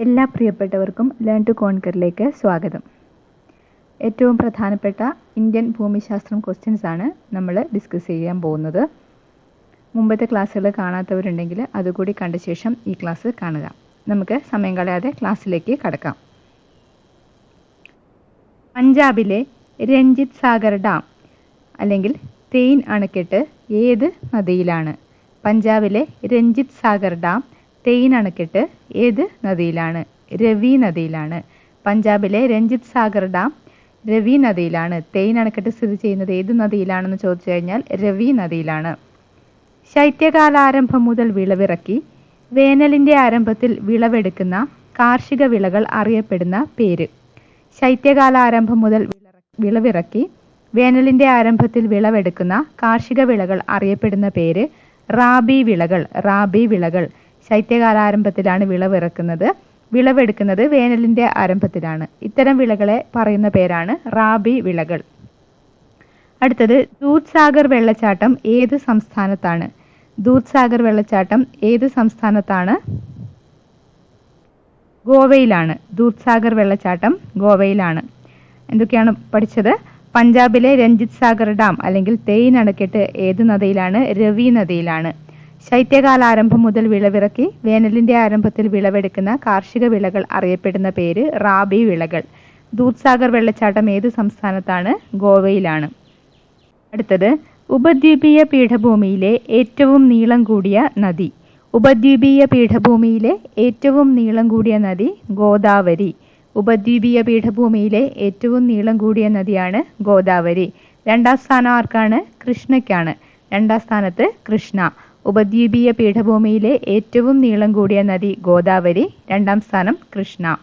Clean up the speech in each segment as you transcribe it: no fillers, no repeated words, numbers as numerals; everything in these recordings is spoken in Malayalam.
എല്ലാ പ്രിയപ്പെട്ടവർക്കും ലേൺ ടു കോൺകറിലേക്ക് സ്വാഗതം. ഏറ്റവും പ്രധാനപ്പെട്ട ഇന്ത്യൻ ഭൂമിശാസ്ത്രം ക്വസ്റ്റ്യൻസ് ആണ് നമ്മൾ ഡിസ്കസ് ചെയ്യാൻ പോകുന്നത്. മുമ്പത്തെ ക്ലാസ്സുകൾ കാണാത്തവരുണ്ടെങ്കിൽ അതുകൂടി കണ്ട ശേഷം ഈ ക്ലാസ് കാണുക. നമുക്ക് സമയം കളയാതെ ക്ലാസ്സിലേക്ക് കടക്കാം. പഞ്ചാബിലെ രഞ്ജിത് സാഗർ ഡാം അല്ലെങ്കിൽ തെയിൻ അണക്കെട്ട് ഏത് നദിയിലാണ്? പഞ്ചാബിലെ രഞ്ജിത് സാഗർ ഡാം തെയിൻ അണക്കെട്ട് ഏത് നദിയിലാണ്? രവി നദിയിലാണ്. പഞ്ചാബിലെ രഞ്ജിത് സാഗർ ഡാം രവി നദിയിലാണ്. തെയിൻ അണക്കെട്ട് സ്ഥിതി ചെയ്യുന്നത് ഏത് നദിയിലാണെന്ന് ചോദിച്ചു കഴിഞ്ഞാൽ രവി നദിയിലാണ്. ശൈത്യകാലാരംഭം മുതൽ വിളവിറക്കി വേനലിന്റെ ആരംഭത്തിൽ വിളവെടുക്കുന്ന കാർഷിക വിളകൾ അറിയപ്പെടുന്ന പേര്. ശൈത്യകാലാരംഭം മുതൽ വിളവിറക്കി വേനലിന്റെ ആരംഭത്തിൽ വിളവെടുക്കുന്ന കാർഷിക വിളകൾ അറിയപ്പെടുന്ന പേര് റാബി വിളകൾ. റാബി വിളകൾ ശൈത്യകാലാരംഭത്തിലാണ് വിളവെടുക്കുന്നത് വേനലിന്റെ ആരംഭത്തിലാണ്. ഇത്തരം വിളകളെ പറയുന്ന പേരാണ് റാബി വിളകൾ. അടുത്തത് ദൂദ്സാഗർ വെള്ളച്ചാട്ടം ഏത് സംസ്ഥാനത്താണ്? ദൂദ്സാഗർ വെള്ളച്ചാട്ടം ഏത് സംസ്ഥാനത്താണ്? ഗോവയിലാണ്. ദൂദ്സാഗർ വെള്ളച്ചാട്ടം ഗോവയിലാണ്. എന്തൊക്കെയാണ് പഠിച്ചത്? പഞ്ചാബിലെ രഞ്ജിത് സാഗർ ഡാം അല്ലെങ്കിൽ തെയിൻ അണക്കെട്ട് ഏത് നദിയിലാണ്? രവി നദിയിലാണ്. ശൈത്യകാലാരംഭം മുതൽ വിളവിറക്കി വേനലിന്റെ ആരംഭത്തിൽ വിളവെടുക്കുന്ന കാർഷിക വിളകൾ അറിയപ്പെടുന്ന പേര് റാബി വിളകൾ. ദൂദ്സാഗർ വെള്ളച്ചാട്ടം ഏത് സംസ്ഥാനത്താണ്? ഗോവയിലാണ്. അടുത്തത് ഉപദ്വീപീയ പീഠഭൂമിയിലെ ഏറ്റവും നീളം കൂടിയ നദി. ഉപദ്വീപീയ പീഠഭൂമിയിലെ ഏറ്റവും നീളം കൂടിയ നദി ഗോദാവരി. ഉപദ്വീപീയ പീഠഭൂമിയിലെ ഏറ്റവും നീളം കൂടിയ നദിയാണ് ഗോദാവരി. രണ്ടാം സ്ഥാനം ആർക്കാണ്? കൃഷ്ണയ്ക്കാണ്. രണ്ടാം സ്ഥാനത്ത് കൃഷ്ണ. ഉപദ്വീപീയ പീഠഭൂമിയിലെ ഏറ്റവും നീളം കൂടിയ നദി ഗോദാവരി. രണ്ടാം സ്ഥാനം കൃഷ്ണ.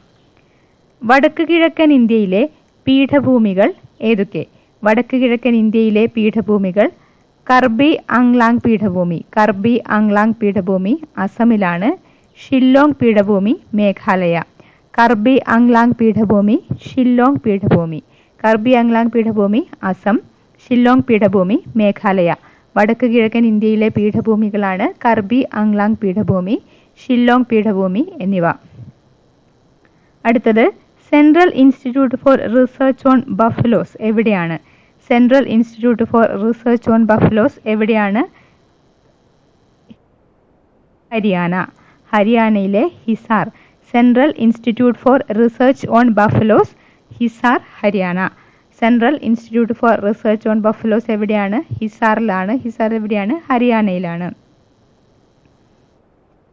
വടക്ക് കിഴക്കൻ ഇന്ത്യയിലെ പീഠഭൂമികൾ ഏതൊക്കെ? വടക്ക് കിഴക്കൻ ഇന്ത്യയിലെ പീഠഭൂമികൾ കർബി ആംഗ്ലാങ് പീഠഭൂമി. കർബി ആംഗ്ലാങ് പീഠഭൂമി അസമിലാണ്. ഷില്ലോങ് പീഠഭൂമി മേഘാലയ. കർബി ആംഗ്ലാങ് പീഠഭൂമി ഷില്ലോങ് പീഠഭൂമി. കർബി ആംഗ്ലാങ് പീഠഭൂമി അസം. ഷില്ലോങ് പീഠഭൂമി മേഘാലയ. വടക്ക് കിഴക്കൻ ഇന്ത്യയിലെ പീഠഭൂമികളാണ് കർബി ആംഗ്ലാങ് പീഠഭൂമി, ഷില്ലോങ് പീഠഭൂമി എന്നിവ. അടുത്തത് central institute for research on buffaloes എവിടെയാണ്? Central institute for research on buffaloes എവിടെയാണ്? ഹരിയാന. ഹരിയാനയിലെ Hisar. Central institute for research on buffaloes, Hisar, Haryana. Central institute for research on buffaloes എവിടെയാണ്? ഹിസാറിലാണ്. ഹിസാർ എവിടെയാണ്? ഹരിയാനയിലാണ്.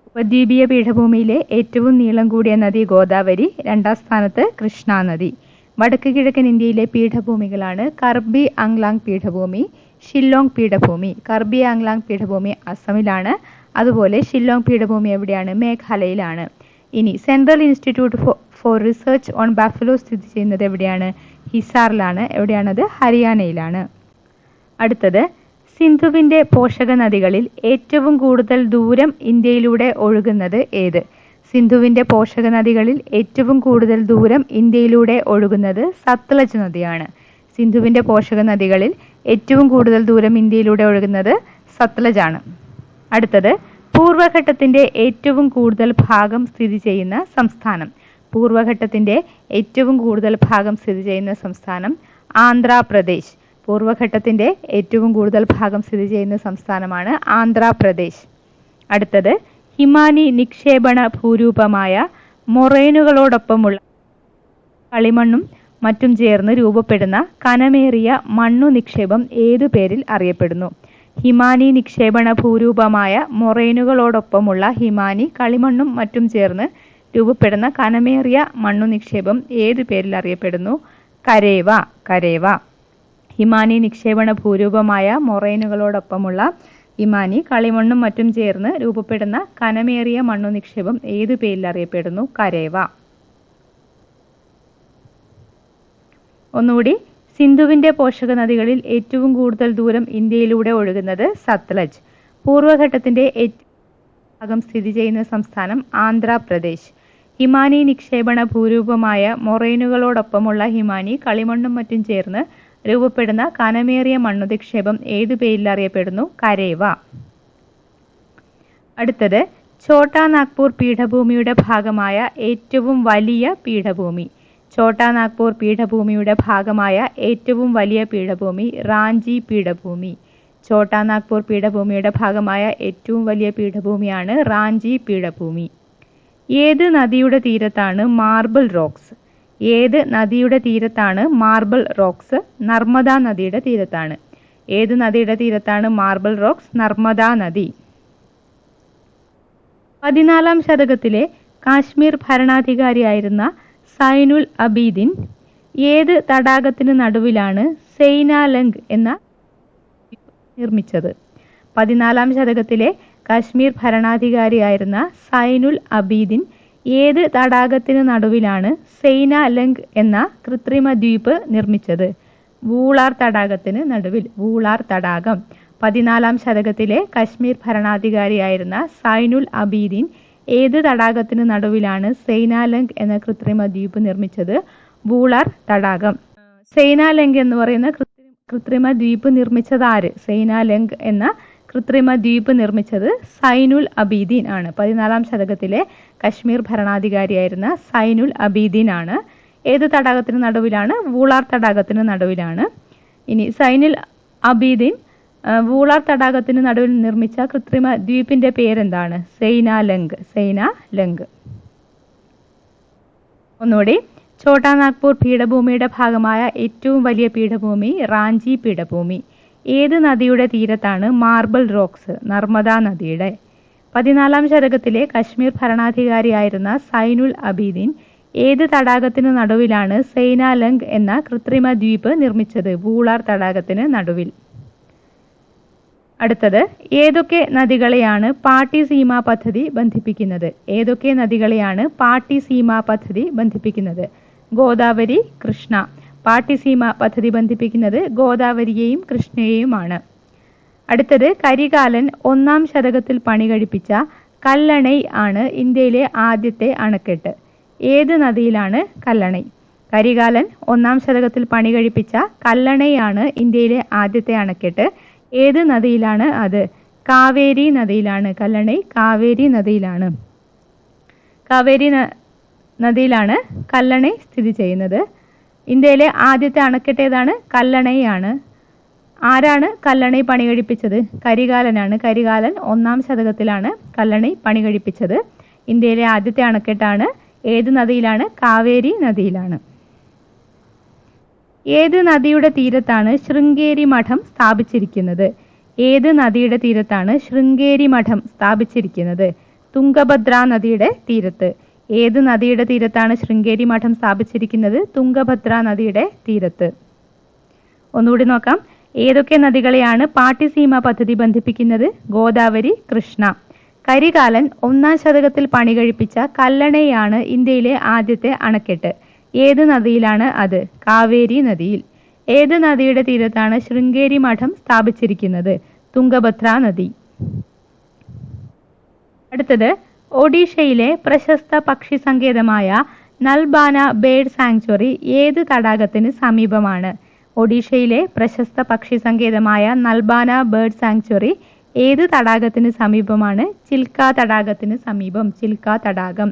ഉപദ്വീപീയ പീഠഭൂമിയിലെ ഏറ്റവും നീളം കൂടിയ നദി ഗോദാവരി. രണ്ടാം സ്ഥാനത്ത് കൃഷ്ണ നദി. വടക്ക് കിഴക്കൻ ഇന്ത്യയിലെ പീഠഭൂമികളാണ് കർബി ആംഗ്ലാങ് പീഠഭൂമി, ഷില്ലോങ് പീഠഭൂമി. കർബി ആംഗ്ലാങ് പീഠഭൂമി അസമിലാണ്. അതുപോലെ ഷില്ലോങ് പീഠഭൂമി എവിടെയാണ്? മേഘാലയയിലാണ്. ഇനി central institute for research on buffalo സ്ഥിതി ചെയ്യുന്നത് എവിടെയാണ്? ഹിസാറിലാണ്. എവിടെയാണത്? ഹരിയാനയിലാണ്. അടുത്തത് സിന്ധുവിന്റെ പോഷക നദികളിൽ ഏറ്റവും കൂടുതൽ ദൂരം ഇന്ത്യയിലൂടെ ഒഴുകുന്നത് ഏത്? സിന്ധുവിന്റെ പോഷക നദികളിൽ ഏറ്റവും കൂടുതൽ ദൂരം ഇന്ത്യയിലൂടെ ഒഴുകുന്നത് സത്ലജ് നദിയാണ്. സിന്ധുവിന്റെ പോഷക നദികളിൽ ഏറ്റവും കൂടുതൽ ദൂരം ഇന്ത്യയിലൂടെ ഒഴുകുന്നത് സത്ലജ് ആണ്. അടുത്തത് പൂർവഘട്ടത്തിന്റെ ഏറ്റവും കൂടുതൽ ഭാഗം സ്ഥിതി ചെയ്യുന്ന സംസ്ഥാനം. പൂർവഘട്ടത്തിന്റെ ഏറ്റവും കൂടുതൽ ഭാഗം സ്ഥിതി ചെയ്യുന്ന സംസ്ഥാനം ആന്ധ്രാപ്രദേശ്. പൂർവഘട്ടത്തിന്റെ ഏറ്റവും കൂടുതൽ ഭാഗം സ്ഥിതി ചെയ്യുന്ന സംസ്ഥാനമാണ് ആന്ധ്രാപ്രദേശ്. അടുത്തത് ഹിമാനി നിക്ഷേപണ ഭൂരൂപമായ മൊറൈനുകളോടൊപ്പമുള്ള കളിമണ്ണും മറ്റും ചേർന്ന് രൂപപ്പെടുന്ന കനമേറിയ മണ്ണു നിക്ഷേപം ഏതു പേരിൽ അറിയപ്പെടുന്നു? ഹിമാനി നിക്ഷേപണ ഭൂരൂപമായ മൊറൈനുകളോടൊപ്പമുള്ള ഹിമാനി കളിമണ്ണും മറ്റും ചേർന്ന് രൂപപ്പെടുന്ന കനമേറിയ മണ്ണു നിക്ഷേപം ഏതു പേരിൽ അറിയപ്പെടുന്നു? കരേവ. കരേവ. ഹിമാനി നിക്ഷേപണ ഭൂരൂപമായ മൊറൈനുകളോടൊപ്പമുള്ള ഹിമാനി കളിമണ്ണും മറ്റും ചേർന്ന് രൂപപ്പെടുന്ന കനമേറിയ മണ്ണു നിക്ഷേപം ഏതു പേരിൽ അറിയപ്പെടുന്നു? കരേവ. ഒന്നുകൂടി, സിന്ധുവിന്റെ പോഷക നദികളിൽ ഏറ്റവും കൂടുതൽ ദൂരം ഇന്ത്യയിലൂടെ ഒഴുകുന്നത് സത്ലജ്. പൂർവഘട്ടത്തിന്റെ ഏറ്റവും ഭാഗം സ്ഥിതി ചെയ്യുന്ന സംസ്ഥാനം ആന്ധ്രാപ്രദേശ്. ഹിമാനി നിക്ഷേപണ ഭൂരൂപമായ മൊറൈനുകളോടൊപ്പമുള്ള ഹിമാനി കളിമണ്ണും മറ്റും ചേർന്ന് രൂപപ്പെടുന്ന കനമേറിയ മണ്ണു നിക്ഷേപം ഏതു പേരിൽ അറിയപ്പെടുന്നു? കരേവ. അടുത്തത് ഛോട്ടാ നാഗ്പൂർ പീഠഭൂമിയുടെ ഭാഗമായ ഏറ്റവും വലിയ പീഠഭൂമി. ഛോട്ടാ നാഗ്പൂർ പീഠഭൂമിയുടെ ഭാഗമായ ഏറ്റവും വലിയ പീഠഭൂമി റാഞ്ചി പീഠഭൂമി. ഛോട്ടാ നാഗ്പൂർ പീഠഭൂമിയുടെ ഭാഗമായ ഏറ്റവും വലിയ പീഠഭൂമിയാണ് റാഞ്ചി പീഠഭൂമി. ഏത് നദിയുടെ തീരത്താണ് മാർബിൾ റോക്സ്? ഏത് നദിയുടെ തീരത്താണ് മാർബിൾ റോക്സ്? നർമ്മദാ നദിയുടെ തീരത്താണ്. ഏത് നദിയുടെ തീരത്താണ് മാർബിൾ റോക്സ്? നർമ്മദാ നദി. 14-ാം ശതകത്തിലെ കാശ്മീർ ഭരണാധികാരിയായിരുന്ന സൈനുൽ അബീദിൻ ഏത് തടാകത്തിന് നടുവിലാണ് സൈനാലംഗ് എന്ന നിർമ്മിച്ചത്? 14-ാം ശതകത്തിലെ കാശ്മീർ ഭരണാധികാരിയായിരുന്ന സൈനുൽ അബീദിൻ ഏത് തടാകത്തിന് നടുവിലാണ് സൈനാലംഗ് എന്ന കൃത്രിമ ദ്വീപ് നിർമ്മിച്ചത്? വൂളാർ തടാകത്തിന് നടുവിൽ. വൂളാർ തടാകം. 14-ാം ശതകത്തിലെ കാശ്മീർ ഭരണാധികാരിയായിരുന്ന സൈനുൽ അബീദിൻ ഏത് തടാകത്തിന് നടുവിലാണ് സൈനാലംഗ് എന്ന കൃത്രിമ ദ്വീപ് നിർമ്മിച്ചത്? വൂളാർ തടാകം. സൈനാലംഗ് എന്ന് പറയുന്ന കൃത്രിമ ദ്വീപ് നിർമ്മിച്ചത് ആര്? സൈനാലംഗ് എന്ന കൃത്രിമ ദ്വീപ് നിർമ്മിച്ചത് സൈനുൽ അബീദീൻ ആണ്. 14-ാം ശതകത്തിലെ കശ്മീർ ഭരണാധികാരിയായിരുന്ന സൈനുൽ അബീദീൻ ആണ്. ഏത് തടാകത്തിന് നടുവിലാണ്? വൂളാർ തടാകത്തിന് നടുവിലാണ്. ഇനി സൈനുൽ അബീദീൻ വൂളാർ തടാകത്തിന് നടുവിൽ നിർമ്മിച്ച കൃത്രിമ ദ്വീപിന്റെ പേരെന്താണ്? സൈനാലംഗ്. സൈനാലംഗ്. ഒന്നുകൂടി. ഛോട്ടാ നാഗ്പൂർ പീഠഭൂമിയുടെ ഭാഗമായ ഏറ്റവും വലിയ പീഠഭൂമി റാഞ്ചി പീഠഭൂമി. ഏത് നദിയുടെ തീരത്താണ് മാർബിൾ റോക്സ്? നർമ്മദാ നദിയുടെ. 14-ാം ശതകത്തിലെ കശ്മീർ ഭരണാധികാരിയായിരുന്ന സൈനുൽ അബീദീൻ ഏത് തടാകത്തിന് നടുവിലാണ് സൈനാലംഗ് എന്ന കൃത്രിമ ദ്വീപ് നിർമ്മിച്ചത്? വൂളാർ തടാകത്തിന് നടുവിൽ. അടുത്തത്, ഏതൊക്കെ നദികളെയാണ് പാട്ടിസീമ പദ്ധതി ബന്ധിപ്പിക്കുന്നത്? ഏതൊക്കെ നദികളെയാണ് പാട്ടിസീമ പദ്ധതി ബന്ധിപ്പിക്കുന്നത്? ഗോദാവരി, കൃഷ്ണ. പാട്ടിസീമ പദ്ധതി ബന്ധിപ്പിക്കുന്നത് ഗോദാവരിയെയും കൃഷ്ണയെയുമാണ്. അടുത്തത്, കരികാലൻ 1-ാം ശതകത്തിൽ പണി കഴിപ്പിച്ച കല്ലണൈ ആണ് ഇന്ത്യയിലെ ആദ്യത്തെ അണക്കെട്ട്. ഏത് നദിയിലാണ് കല്ലണൈ? കരികാലൻ 1-ാം ശതകത്തിൽ പണി കഴിപ്പിച്ച കല്ലണൈ ആണ് ഇന്ത്യയിലെ ആദ്യത്തെ അണക്കെട്ട്. ഏത് നദിയിലാണ് അത്? കാവേരി നദിയിലാണ്. കല്ലണൈ കാവേരി നദിയിലാണ്. കാവേരി നദിയിലാണ് കല്ലണൈ സ്ഥിതി ചെയ്യുന്നത്. ഇന്ത്യയിലെ ആദ്യത്തെ അണക്കെട്ട് ഏതാണ്? കല്ലണൈ ആണ്. ആരാണ് കല്ലണൈ പണി കഴിപ്പിച്ചത്? കരികാലനാണ്. കരികാലൻ 1-ാം ശതകത്തിലാണ് കല്ലണൈ പണി കഴിപ്പിച്ചത്. ഇന്ത്യയിലെ ആദ്യത്തെ അണക്കെട്ടാണ്. ഏത് നദിയിലാണ്? കാവേരി നദിയിലാണ്. ഏത് നദിയുടെ തീരത്താണ് ശൃംഗേരി മഠം സ്ഥാപിച്ചിരിക്കുന്നത്? ഏത് നദിയുടെ തീരത്താണ് ശൃംഗേരി മഠം സ്ഥാപിച്ചിരിക്കുന്നത്? തുംഗഭദ്ര നദിയുടെ തീരത്ത്. ഏത് നദിയുടെ തീരത്താണ് ശൃംഗേരി മഠം സ്ഥാപിച്ചിരിക്കുന്നത്? തുംഗഭദ്ര നദിയുടെ തീരത്ത്. ഒന്നുകൂടി നോക്കാം. ഏതൊക്കെ നദികളെയാണ് പാട്ടിസീമ പദ്ധതി ബന്ധിപ്പിക്കുന്നത്? ഗോദാവരി, കൃഷ്ണ. കരികാലൻ 1-ാം ശതകത്തിൽ പണി കഴിപ്പിച്ച കല്ലണയാണ് ഇന്ത്യയിലെ ആദ്യത്തെ അണക്കെട്ട്. ഏത് നദിയിലാണ് അത്? കാവേരി നദിയിൽ. ഏത് നദിയുടെ തീരത്താണ് ശൃംഗേരി മഠം സ്ഥാപിച്ചിരിക്കുന്നത്? തുംഗഭദ്ര നദി. അടുത്തത്, ഒഡീഷയിലെ പ്രശസ്ത പക്ഷി സങ്കേതമായ നൽബാന ബേർഡ് സാങ്ച്വറി ഏത് തടാകത്തിന് സമീപമാണ്? ഒഡീഷയിലെ പ്രശസ്ത പക്ഷി സങ്കേതമായ നൽബാന ബേർഡ് സാങ്ച്വറി ഏത് തടാകത്തിന് സമീപമാണ്? ചിൽക്ക തടാകത്തിന് സമീപം. ചിൽക്ക തടാകം.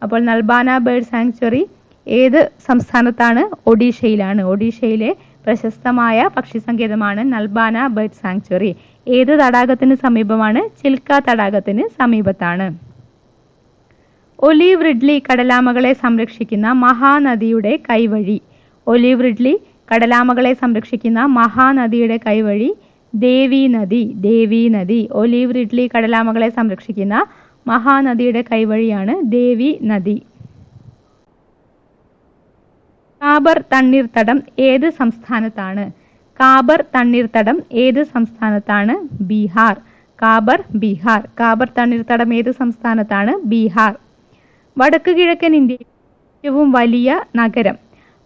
അപ്പോൾ നൽബാന ബേർഡ് സാങ്ച്വറി ഏത് സംസ്ഥാനത്താണ്? ഒഡീഷയിലാണ്. ഒഡീഷയിലെ പ്രശസ്തമായ പക്ഷി സങ്കേതമാണ് നൽബാന ബേർഡ് സാങ്ച്വറി. ഏത് തടാകത്തിന് സമീപമാണ്? ചിൽക്ക തടാകത്തിന് സമീപത്താണ്. ഒലീവ് റിഡ്ലി കടലാമകളെ സംരക്ഷിക്കുന്ന മഹാനദിയുടെ കൈവഴി. ഒലീവ് റിഡ്ലി കടലാമകളെ സംരക്ഷിക്കുന്ന മഹാനദിയുടെ കൈവഴി ദേവി നദി. ദേവി നദി. ഒലീവ് റിഡ്ലി കടലാമകളെ സംരക്ഷിക്കുന്ന മഹാനദിയുടെ കൈവഴിയാണ് ദേവി നദി. കാബർ തണ്ണീർത്തടം ഏത് സംസ്ഥാനത്താണ്? കാബർ തണ്ണീർത്തടം ഏത് സംസ്ഥാനത്താണ്? ബീഹാർ. കാബർ, ബീഹാർ. കാബർ തണ്ണീർത്തടം ഏത് സംസ്ഥാനത്താണ്? ബീഹാർ. വടക്ക് കിഴക്കൻ ഇന്ത്യയിലെ ഏറ്റവും വലിയ നഗരം.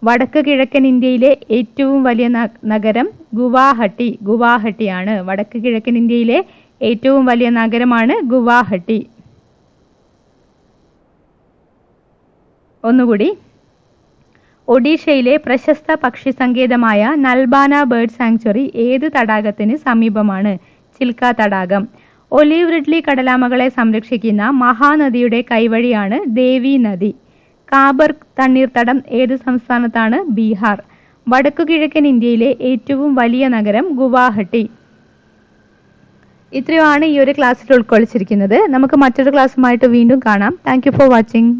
വടക്ക് കിഴക്കൻ ഇന്ത്യയിലെ ഏറ്റവും വലിയ നഗരം ഗുവാഹട്ടി. ഗുവാഹട്ടിയാണ്. വടക്ക് കിഴക്കൻ ഇന്ത്യയിലെ ഏറ്റവും വലിയ നഗരമാണ് ഗുവാഹട്ടി. ഒന്നുകൂടി. ഒഡീഷയിലെ പ്രശസ്ത പക്ഷി സങ്കേതമായ നൽബാന ബേർഡ് സാങ്ച്വറി ഏത് തടാകത്തിന് സമീപമാണ്? ചിൽക്ക തടാകം. ഒലീവ് റിഡ്ലി കടലാമകളെ സംരക്ഷിക്കുന്ന മഹാനദിയുടെ കൈവഴിയാണ് ദേവി നദി. കാബർ തണ്ണീർത്തടം ഏത് സംസ്ഥാനത്താണ്? ബീഹാർ. വടക്കുകിഴക്കൻ ഇന്ത്യയിലെ ഏറ്റവും വലിയ നഗരം ഗുവാഹട്ടി. ഇത്രയുമാണ് ഈ ഒരു ക്ലാസ്സിൽ ഉൾക്കൊള്ളിച്ചിരിക്കുന്നത്. നമുക്ക് മറ്റൊരു ക്ലാസ്സുമായിട്ട് വീണ്ടും കാണാം. Thank you for watching.